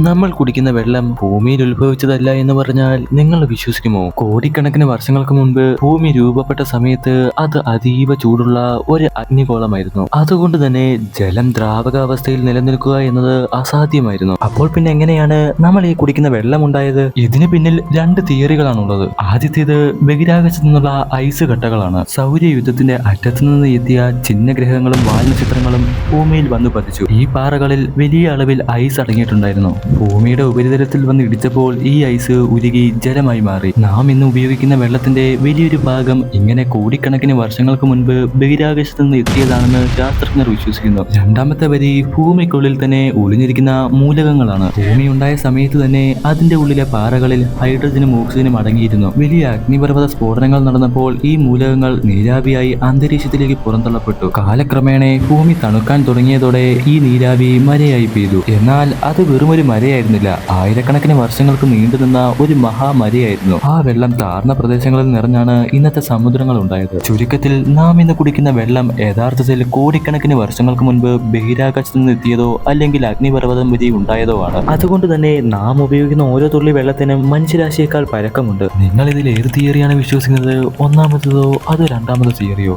നമ്മൾ കുടിക്കുന്ന വെള്ളം ഭൂമിയിൽ ഉത്ഭവിച്ചതല്ല എന്ന് പറഞ്ഞാൽ നിങ്ങൾ വിശ്വസിക്കുമോ? കോടിക്കണക്കിന് വർഷങ്ങൾക്ക് മുൻപ് ഭൂമി രൂപപ്പെട്ട സമയത്ത് അത് അതീവ ചൂടുള്ള ഒരു അഗ്നിഗോളമായിരുന്നു. അതുകൊണ്ട് തന്നെ ജലം ദ്രാവകാവസ്ഥയിൽ നിലനിൽക്കുക എന്നത് അസാധ്യമായിരുന്നു. അപ്പോൾ പിന്നെ എങ്ങനെയാണ് നമ്മൾ ഈ കുടിക്കുന്ന വെള്ളം ഉണ്ടായത്? ഇതിന് പിന്നിൽ രണ്ട് തിയറികളാണുള്ളത്. ആദ്യത്തേത് ബഹിരാകാശത്തു നിന്നുള്ള ഐസ് കട്ടകളാണ്. സൗരയുദ്ധത്തിന്റെ അറ്റത്തു നിന്ന് എത്തിയ ചിഹ്നഗ്രഹങ്ങളും വാൽനക്ഷത്രങ്ങളും ഭൂമിയിൽ വന്നു പതിച്ചു. ഈ പാറകളിൽ വലിയ അളവിൽ ഐസ് അടങ്ങിയിട്ടുണ്ടായിരുന്നു. ഭൂമിയുടെ ഉപരിതലത്തിൽ വന്ന് ഇടിച്ചപ്പോൾ ഈ ഐസ് ഉരുകി ജലമായി മാറി. നാം ഇന്ന് ഉപയോഗിക്കുന്ന വെള്ളത്തിന്റെ വലിയൊരു ഭാഗം ഇങ്ങനെ കോടിക്കണക്കിന് വർഷങ്ങൾക്ക് മുൻപ് ബഹിരാകാശത്ത് നിന്ന് എത്തിയതാണെന്ന് ശാസ്ത്രജ്ഞർ വിശ്വസിക്കുന്നു. രണ്ടാമത്തെ വരി ഭൂമിക്കുള്ളിൽ തന്നെ ഒളിഞ്ഞിരിക്കുന്ന മൂലകങ്ങളാണ്. ഭൂമി ഉണ്ടായ സമയത്ത് തന്നെ അതിന്റെ ഉള്ളിലെ പാറകളിൽ ഹൈഡ്രജനും ഓക്സിജനും അടങ്ങിയിരുന്നു. വലിയ അഗ്നിപർവ്വത സ്ഫോടനങ്ങൾ നടന്നപ്പോൾ ഈ മൂലകങ്ങൾ നീരാവിയായി അന്തരീക്ഷത്തിലേക്ക് പുറന്തള്ളപ്പെട്ടു. കാലക്രമേണ ഭൂമി തണുക്കാൻ തുടങ്ങിയതോടെ ഈ നീരാവി മരയായി പെയ്തു. എന്നാൽ അത് വെറുമൊരു മരയായിരുന്നില്ല, ആയിരക്കണക്കിന് വർഷങ്ങൾക്ക് നീണ്ടുനിന്ന ഒരു മഹാമരയായിരുന്നു. ആ വെള്ളം താഴ്ന്ന പ്രദേശങ്ങളിൽ നിറഞ്ഞാണ് ഇന്നത്തെ സമുദ്രങ്ങൾ ഉണ്ടായത്. ചുരുക്കത്തിൽ നാം ഇന്ന് കുടിക്കുന്ന വെള്ളം യഥാർത്ഥത്തിൽ കോടിക്കണക്കിന് വർഷങ്ങൾക്ക് മുൻപ് ബഹിരാകാശത്ത് നിന്ന് എത്തിയതോ അല്ലെങ്കിൽ അഗ്നിപർവ്വതം വഴി ഉണ്ടായതോ ആണ്. അതുകൊണ്ട് തന്നെ നാം ഉപയോഗിക്കുന്ന ഓരോ തുള്ളി വെള്ളത്തിനും മനുഷ്യരാശിയേക്കാൾ പഴക്കമുണ്ട്. നിങ്ങൾ ഇതിൽ ഏത് തിയറിയാണ് വിശ്വസിക്കുന്നത്? ഒന്നാമത്തതോ അതോ രണ്ടാമത്തെ തിയറിയോ?